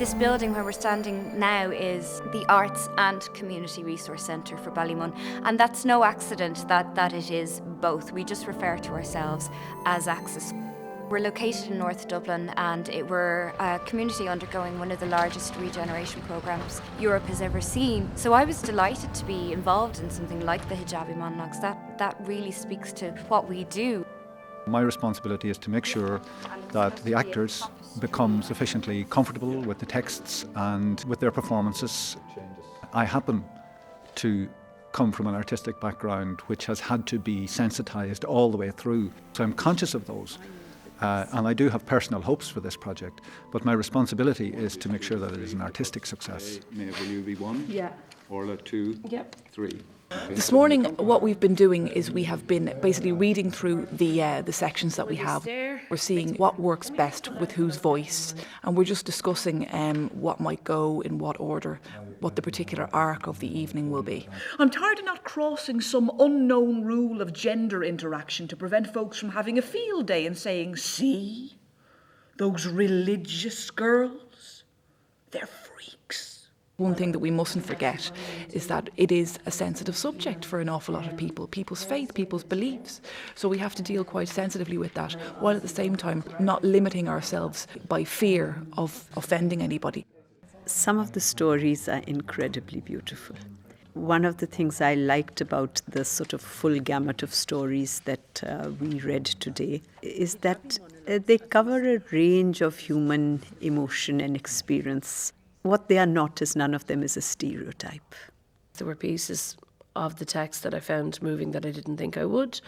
This building where we're standing now is the Arts and Community Resource Centre for Ballymun, and that's no accident that it is both. We just refer to ourselves as Axis. We're located in North Dublin, and we're a community undergoing one of the largest regeneration programmes Europe has ever seen. So I was delighted to be involved in something like the Hijabi Monologues. That really speaks to what we do. My responsibility is to make sure that the actors become sufficiently comfortable with the texts and with their performances. I happen to come from an artistic background which has had to be sensitised all the way through. So I'm conscious of those. And I do have personal hopes for this project, but my responsibility is to make sure that it is an artistic success. Will you be one? Yeah. Orla, two? Yep. Three. This morning, what we've been doing is we have been basically reading through the sections that we have. We're seeing what works best with whose voice, and we're just discussing what might go in what order, what the particular arc of the evening will be. I'm tired of not crossing some unknown rule of gender interaction to prevent folks from having a field day and saying, see, those religious girls, they're freaks. One thing that we mustn't forget is that it is a sensitive subject for an awful lot of people, people's faith, people's beliefs. So we have to deal quite sensitively with that, while at the same time not limiting ourselves by fear of offending anybody. Some of the stories are incredibly beautiful. One of the things I liked about the sort of full gamut of stories that we read today is that they cover a range of human emotion and experience. What they are not is none of them is a stereotype. There were pieces of the text that I found moving that I didn't think I would,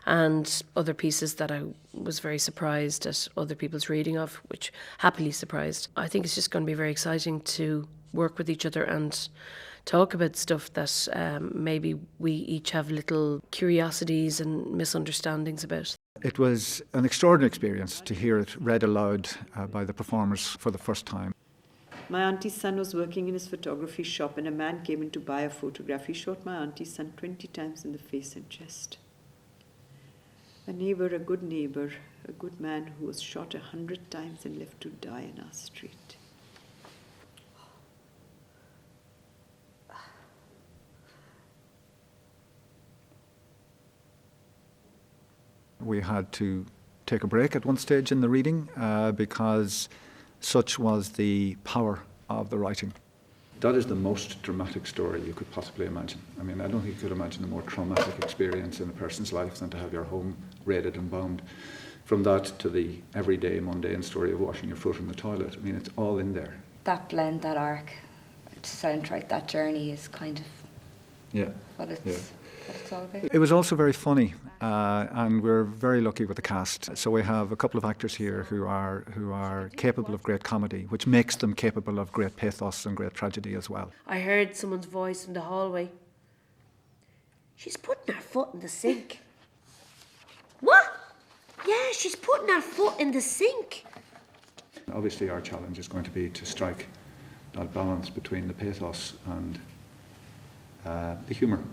and other pieces that I was very surprised at other people's reading of, which happily surprised. I think it's just going to be very exciting to work with each other and talk about stuff that maybe we each have little curiosities and misunderstandings about. It was an extraordinary experience to hear it read aloud by the performers for the first time. My auntie's son was working in his photography shop and a man came in to buy a photograph. He shot my auntie's son 20 times in the face and chest. A neighbour, a good man who was shot 100 times and left to die in our street. We had to take a break at one stage in the reading because such was the power of the writing. That is the most dramatic story you could possibly imagine. I mean, I don't think you could imagine a more traumatic experience in a person's life than to have your home raided and bombed. From that to the everyday, mundane story of washing your foot in the toilet. I mean, it's all in there. That blend, that arc, to soundtrack that journey is kind of what it's all about. It was also very funny, and we're very lucky with the cast. So we have a couple of actors here who are capable of great comedy, which makes them capable of great pathos and great tragedy as well. I heard someone's voice in the hallway. She's putting her foot in the sink. What? Yeah, she's putting her foot in the sink. Obviously our challenge is going to be to strike that balance between the pathos and the humour.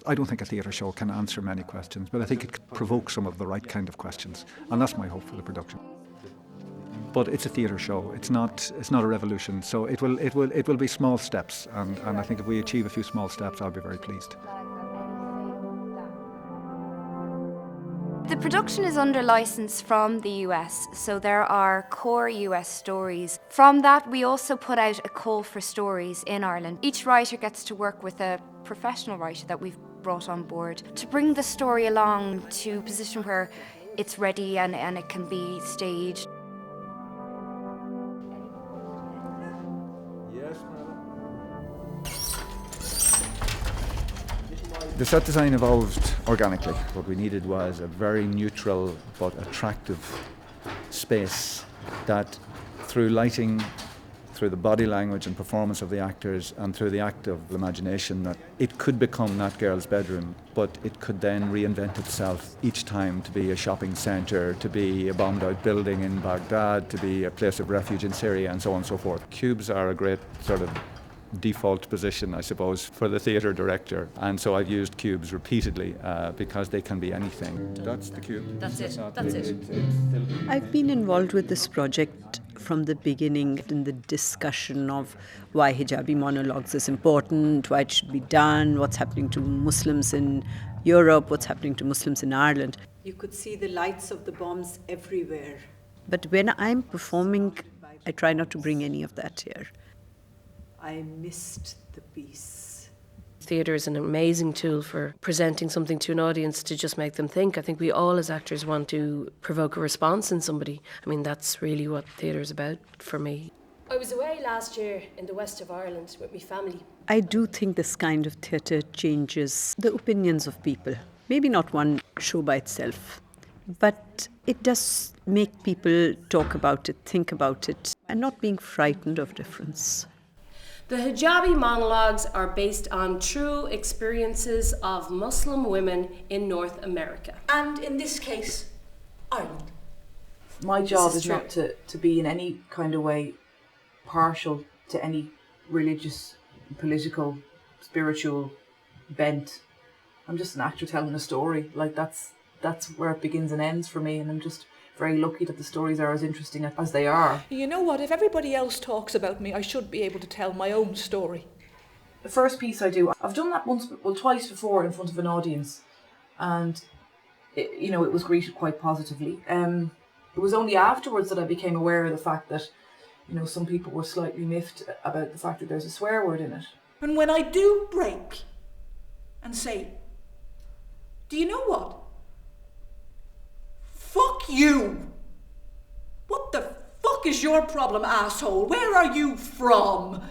I don't think a theatre show can answer many questions, but I think it can provoke some of the right kind of questions, and that's my hope for the production. But it's a theatre show. It's not a revolution. So it will be small steps, and I think if we achieve a few small steps, I'll be very pleased. The production is under licence from the US, so there are core US stories. From that, we also put out a call for stories in Ireland. Each writer gets to work with a professional writer that we've brought on board to bring the story along to a position where it's ready and it can be staged. The set design evolved organically. What we needed was a very neutral but attractive space that, through lighting, through the body language and performance of the actors, and through the act of imagination, that it could become that girl's bedroom, but it could then reinvent itself each time to be a shopping centre, to be a bombed out building in Baghdad, to be a place of refuge in Syria, and so on and so forth. Cubes are a great sort of default position, I suppose, for the theatre director, and so I've used cubes repeatedly because they can be anything. That's the cube. That's it. I've been involved with this project from the beginning in the discussion of why Hijabi Monologues is important, why it should be done, what's happening to Muslims in Europe, what's happening to Muslims in Ireland. You could see the lights of the bombs everywhere. But when I'm performing, I try not to bring any of that here. I missed the piece. Theatre is an amazing tool for presenting something to an audience to just make them think. I think we all as actors want to provoke a response in somebody. I mean, that's really what theatre is about for me. I was away last year in the west of Ireland with my family. I do think this kind of theatre changes the opinions of people. Maybe not one show by itself, but it does make people talk about it, think about it, and not being frightened of difference. The Hijabi Monologues are based on true experiences of Muslim women in North America. And in this case, Ireland. My job is not to be in any kind of way partial to any religious, political, spiritual bent. I'm just an actor telling a story. Like that's where it begins and ends for me, and I'm just very lucky that the stories are as interesting as they are. You know what, if everybody else talks about me, I should be able to tell my own story. The first piece I do, I've done that twice before in front of an audience, and it was greeted quite positively. It was only afterwards that I became aware of the fact that, some people were slightly miffed about the fact that there's a swear word in it. And when I do break and say, do you know what? Fuck you! What the fuck is your problem, asshole? Where are you from?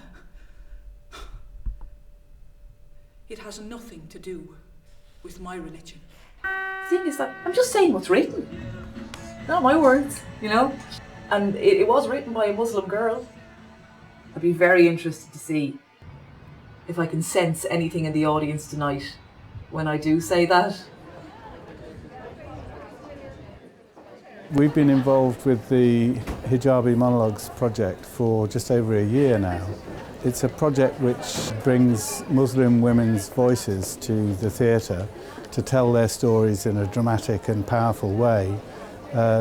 It has nothing to do with my religion. The thing is that I'm just saying what's written. Not my words, And it was written by a Muslim girl. I'd be very interested to see if I can sense anything in the audience tonight when I do say that. We've been involved with the Hijabi Monologues project for just over a year now. It's a project which brings Muslim women's voices to the theatre to tell their stories in a dramatic and powerful way,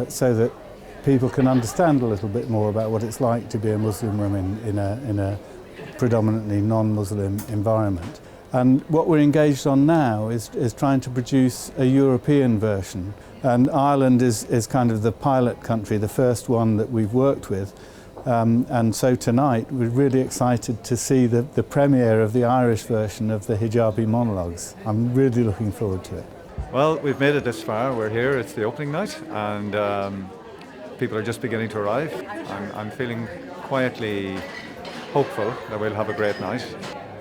so that people can understand a little bit more about what it's like to be a Muslim woman in a predominantly non-Muslim environment. And what we're engaged on now is trying to produce a European version. And Ireland is kind of the pilot country, the first one that we've worked with. And so tonight we're really excited to see the premiere of the Irish version of the Hijabi Monologues. I'm really looking forward to it. Well, we've made it this far. We're here. It's the opening night, and people are just beginning to arrive. I'm feeling quietly hopeful that we'll have a great night.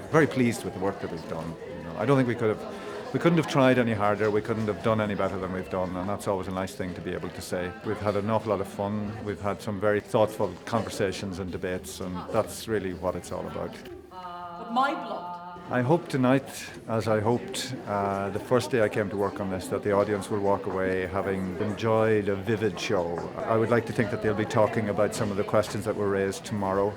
Very pleased with the work that we've done. I don't think we couldn't have tried any harder. We couldn't have done any better than we've done, and that's always a nice thing to be able to say. We've had an awful lot of fun. We've had some very thoughtful conversations and debates, and that's really what it's all about. But my blood. I hope tonight, as I hoped the first day I came to work on this, that the audience will walk away having enjoyed a vivid show. I would like to think that they'll be talking about some of the questions that were raised tomorrow.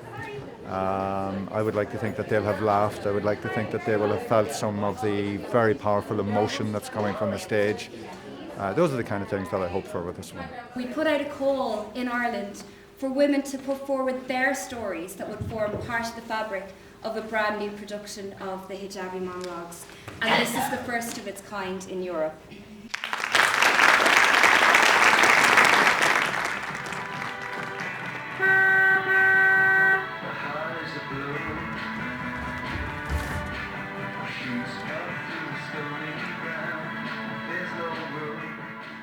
I would like to think that they'll have laughed. I would like to think that they will have felt some of the very powerful emotion that's coming from the stage. Those are the kind of things that I hope for with this one. We put out a call in Ireland for women to put forward their stories that would form part of the fabric of a brand new production of the Hijabi Monologues. And this is the first of its kind in Europe.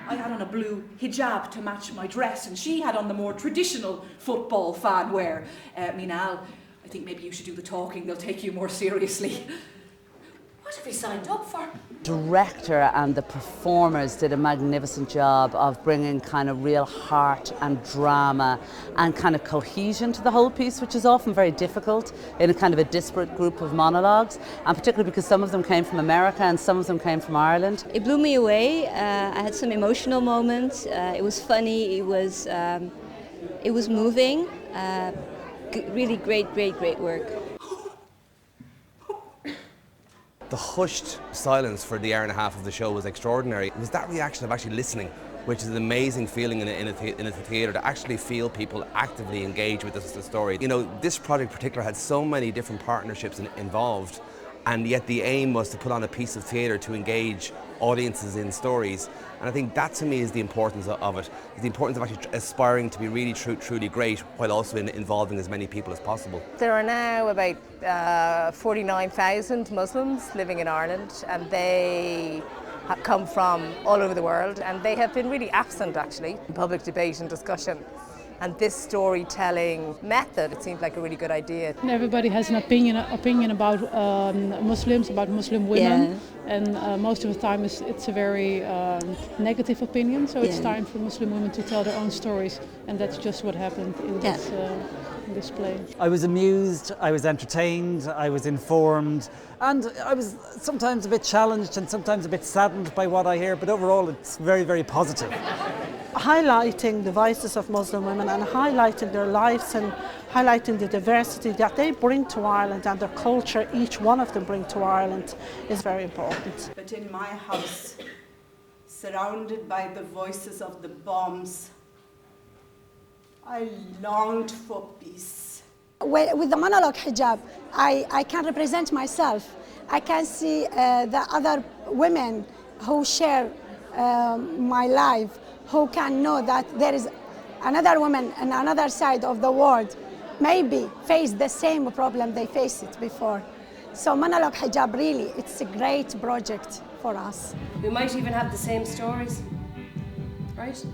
I had on a blue hijab to match my dress, and she had on the more traditional football fan wear. Minal, I think maybe you should do the talking. They'll take you more seriously. What have we signed up for? Director and the performers did a magnificent job of bringing kind of real heart and drama and kind of cohesion to the whole piece, which is often very difficult in a kind of a disparate group of monologues, and particularly because some of them came from America and some of them came from Ireland. It blew me away. I had some emotional moments. It was funny. It was moving. Really great work. The hushed silence for the hour and a half of the show was extraordinary. It was that reaction of actually listening which is an amazing feeling in a theatre, to actually feel people actively engage with the story. You know, this project in particular had so many different partnerships involved, and yet the aim was to put on a piece of theatre to engage audiences in stories. And I think that to me is the importance of it, the importance of actually aspiring to be really truly great while also involving as many people as possible. There are now about 49,000 Muslims living in Ireland, and they have come from all over the world, and they have been really absent actually in public debate and discussion. And this storytelling method, it seemed like a really good idea. Everybody has an opinion about Muslims, about Muslim women, and most of the time it's a very negative opinion. So it's time for Muslim women to tell their own stories, and that's just what happened in this play. I was amused, I was entertained, I was informed, and I was sometimes a bit challenged and sometimes a bit saddened by what I hear, but overall it's very, very positive. Highlighting the voices of Muslim women and highlighting their lives and highlighting the diversity that they bring to Ireland and the culture each one of them bring to Ireland is very important. But in my house, surrounded by the voices of the bombs, I longed for peace. With the monologue hijab, I can represent myself. I can see the other women who share my life, who can know that there is another woman on another side of the world maybe face the same problem they faced it before. So Monologue Hijab, really, it's a great project for us. We might even have the same stories, right?